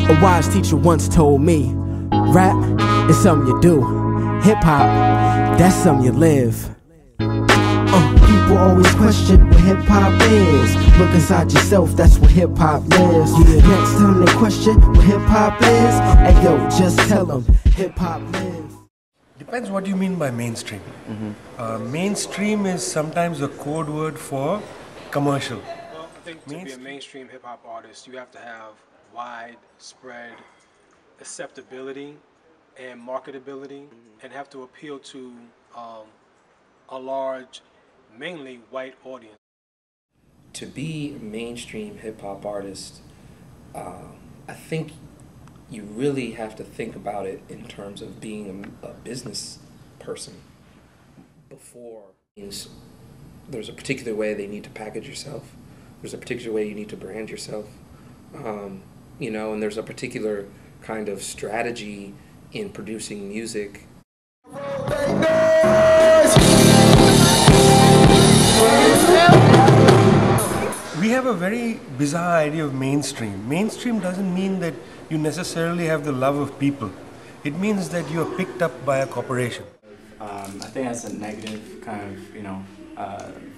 A wise teacher once told me, rap is something you do, hip-hop, that's something you live. People always question what hip-hop is. Look inside yourself, that's where hip-hop lives. Yeah. Next time they question what hip-hop is, hey yo, just tell them hip-hop lives. Depends what you mean by mainstream. Mainstream is sometimes a code word for commercial. Well, I think to be a mainstream hip-hop artist, you have to have widespread acceptability and marketability, and have to appeal to a large, mainly white audience. To be a mainstream hip-hop artist, I think you really have to think about it in terms of being a business person. Before, there's a particular way they need to package yourself. There's a particular way you need to brand yourself. You know, and there's a particular kind of strategy in producing music. We have a very bizarre idea of mainstream. Mainstream doesn't mean that you necessarily have the love of people. It means that you are picked up by a corporation. I think that's a negative kind of,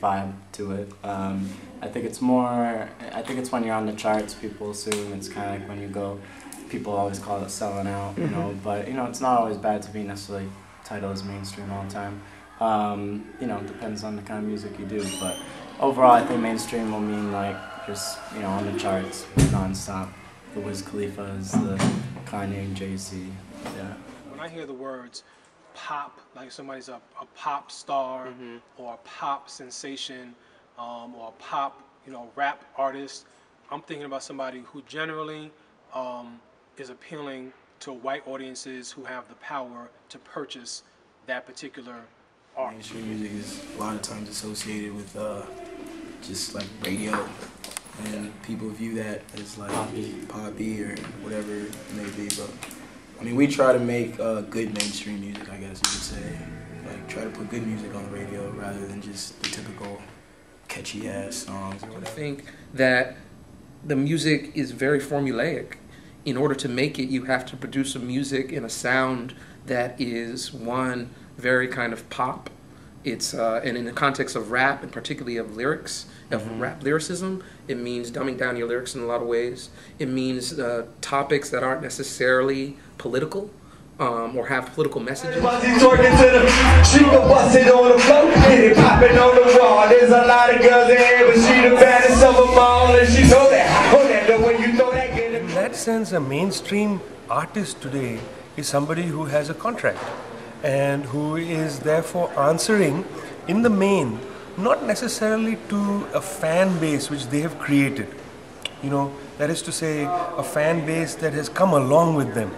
vibe to it. I think it's when you're on the charts, people assume it's kind of like when you go, people always call it selling out, you know, but, you know, it's not always bad to be necessarily titled as mainstream all the time. You know, it depends on the kind of music you do, but overall I think mainstream will mean like just, you know, on the charts, non-stop. The Wiz Khalifa's, the Kanye and Jay-Z, yeah. When I hear the words pop, like somebody's a pop star or a pop sensation or a pop, you know, rap artist, I'm thinking about somebody who generally is appealing to white audiences who have the power to purchase that particular art. Mainstream music is a lot of times associated with just like radio, and people view that as like poppy or whatever it may be. But I mean, we try to make good mainstream music, I guess you could say. Like try to put good music on the radio rather than just the typical catchy ass songs or whatever. I think that the music is very formulaic. In order to make it, you have to produce a music in a sound that is, one, very kind of pop. It's and in the context of rap, and particularly of lyrics, of rap lyricism, it means dumbing down your lyrics in a lot of ways. It means topics that aren't necessarily political or have political messages. In that sense, a mainstream artist today is somebody who has a contract and who is therefore answering in the main, not necessarily to a fan base which they have created. You know, that is to say, a fan base that has come along with them,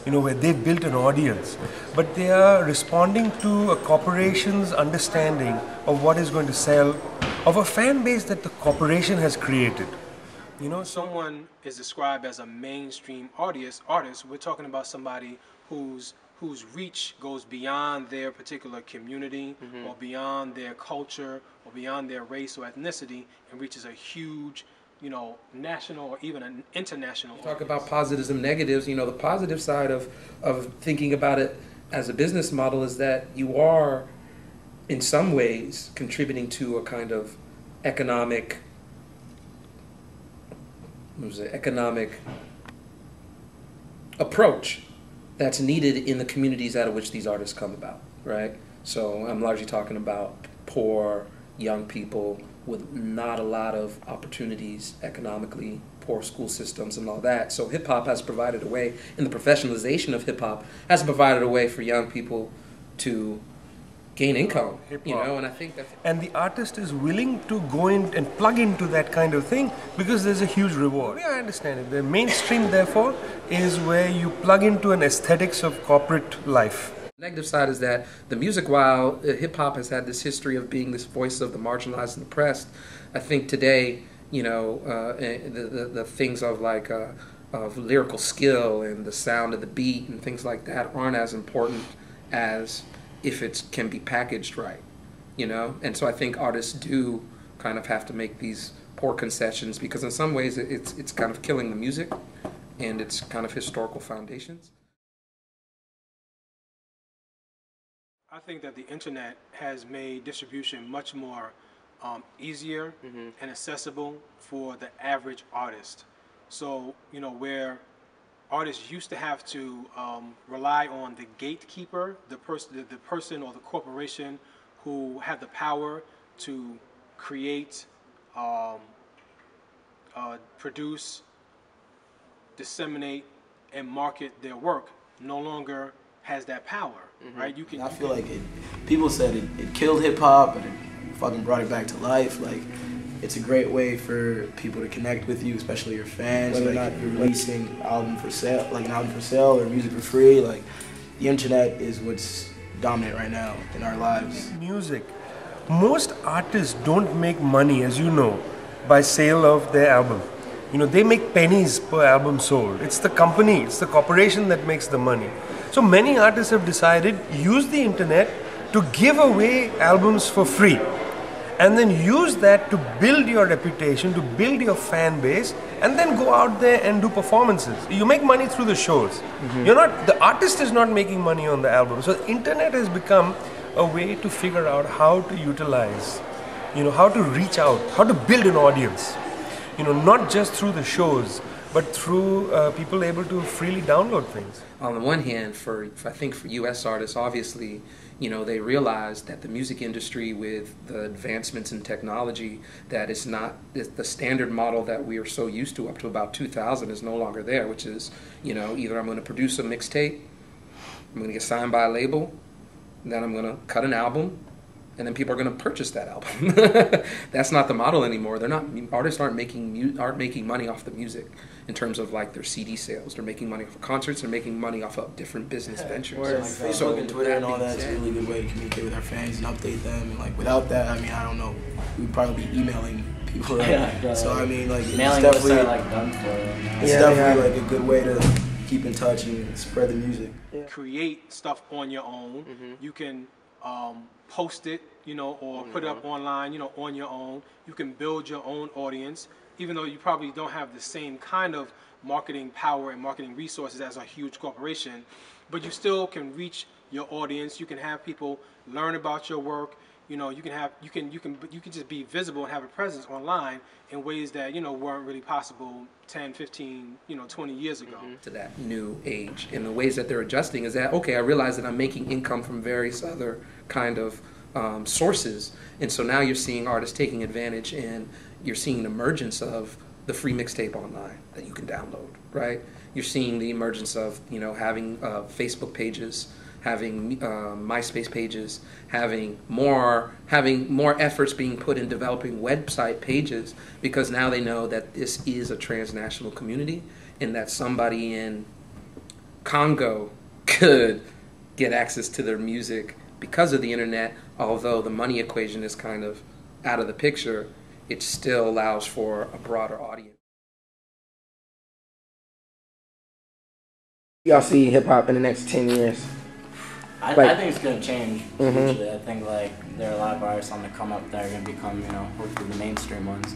you know, where they've built an audience. But they are responding to a corporation's understanding of what is going to sell, of a fan base that the corporation has created. You know, someone is described as a mainstream artist, we're talking about somebody whose reach goes beyond their particular community or beyond their culture or beyond their race or ethnicity and reaches a huge, you know, national or even an international. Talk about positives and negatives. You know, the positive side of thinking about it as a business model is that you are, in some ways, contributing to a kind of economic approach that's needed in the communities out of which these artists come about, right? So I'm largely talking about poor young people with not a lot of opportunities economically, poor school systems and all that. So hip-hop has provided a way, and the professionalization of hip-hop has provided a way for young people to gain income, you know, and I think that... And the artist is willing to go in and plug into that kind of thing because there's a huge reward. Yeah, I understand it. The mainstream, therefore, is where you plug into an aesthetics of corporate life. The negative side is that the music, while hip-hop has had this history of being this voice of the marginalized and oppressed, I think today, you know, the things of like of lyrical skill and the sound of the beat and things like that aren't as important as if it can be packaged right, you know? And so I think artists do kind of have to make these poor concessions because in some ways it's kind of killing the music. and its kind of historical foundations. I think that the internet has made distribution much more easier and accessible for the average artist. So, you know, where artists used to have to rely on the gatekeeper, the person or the corporation who had the power to create, produce, disseminate, and market their work, no longer has that power, right? I feel like people said it killed hip hop, but it fucking brought it back to life. Like, it's a great way for people to connect with you, especially your fans. Whether or not you're releasing an album for sale, or music for free, like, the internet is what's dominant right now in our lives. Music. Most artists don't make money, as you know, by sale of their album. You know, they make pennies per album sold. It's the company, it's the corporation that makes the money. So many artists have decided, use the internet to give away albums for free. And then use that to build your reputation, to build your fan base, and then go out there and do performances. You make money through the shows. The artist is not making money on the album. So the internet has become a way to figure out how to utilize, how to reach out, how to build an audience. Not just through the shows, but through people able to freely download things. On the one hand, I think for U.S. artists, obviously, they realize that the music industry, with the advancements in technology, that it's not the standard model that we are so used to up to about 2000 is no longer there, which is, either I'm going to produce a mixtape, I'm going to get signed by a label, and then I'm going to cut an album, and then people are going to purchase that album. That's not the model anymore. Artists aren't making money off the music in terms of like their CD sales. They're making money off of concerts. They're making money off of different business ventures. Like Facebook and Twitter and all that's a really good way to communicate with our fans and update them. And like without that, I mean, I don't know, we'd probably be emailing people. So I mean, like it's definitely done for. It's definitely like a good way to keep in touch and spread the music. Create stuff on your own. You can post it, or put it up online, on your own. You can build your own audience, even though you probably don't have the same kind of marketing power and marketing resources as a huge corporation, but you still can reach your audience. You can have people learn about your work. You can just be visible and have a presence online in ways that weren't really possible 10, 15, 20 years ago. To that new age, and the ways that they're adjusting is that, okay, I realize that I'm making income from various other kind of sources, and so now you're seeing artists taking advantage, and you're seeing the emergence of the free mixtape online that you can download, right? You're seeing the emergence of having Facebook pages, having MySpace pages, having more efforts being put in developing website pages, because now they know that this is a transnational community, and that somebody in Congo could get access to their music because of the internet. Although the money equation is kind of out of the picture, it still allows for a broader audience. Y'all see hip hop in the next 10 years? I think it's going to change hugely. I think there are a lot of artists on the come up that are going to become, hopefully the mainstream ones.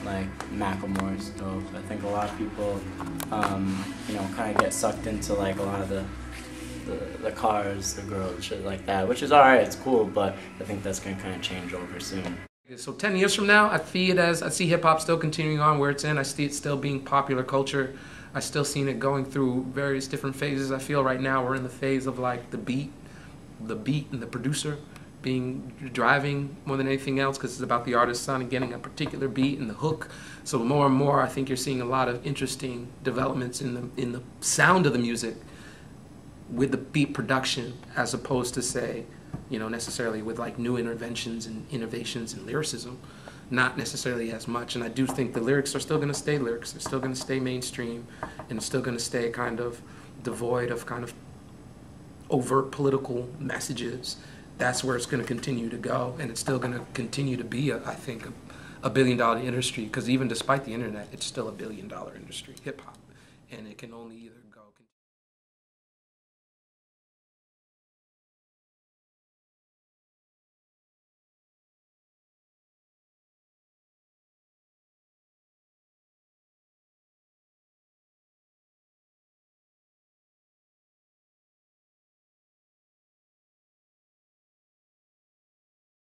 Like Macklemore's dope. I think a lot of people, kind of get sucked into like a lot of the cars, the girls, shit like that, which is alright, it's cool, but I think that's going to kind of change over soon. So 10 years from now, I see hip hop still continuing on where it's in. I see it still being popular culture. I still seen it going through various different phases. I feel right now we're in the phase of like the beat and the producer driving more than anything else, because it's about the artist son and getting a particular beat and the hook. So more and more, I think you're seeing a lot of interesting developments in the sound of the music with the beat production, as opposed to say, necessarily with like new interventions and innovations in lyricism, not necessarily as much. And I do think the lyrics are still going to stay lyrics. They're still going to stay mainstream, and it's still going to stay kind of devoid of kind of overt political messages. That's where it's going to continue to go, and it's still going to continue to be, I think, a billion-dollar industry, because even despite the internet, it's still a billion-dollar industry, hip-hop, and it can only either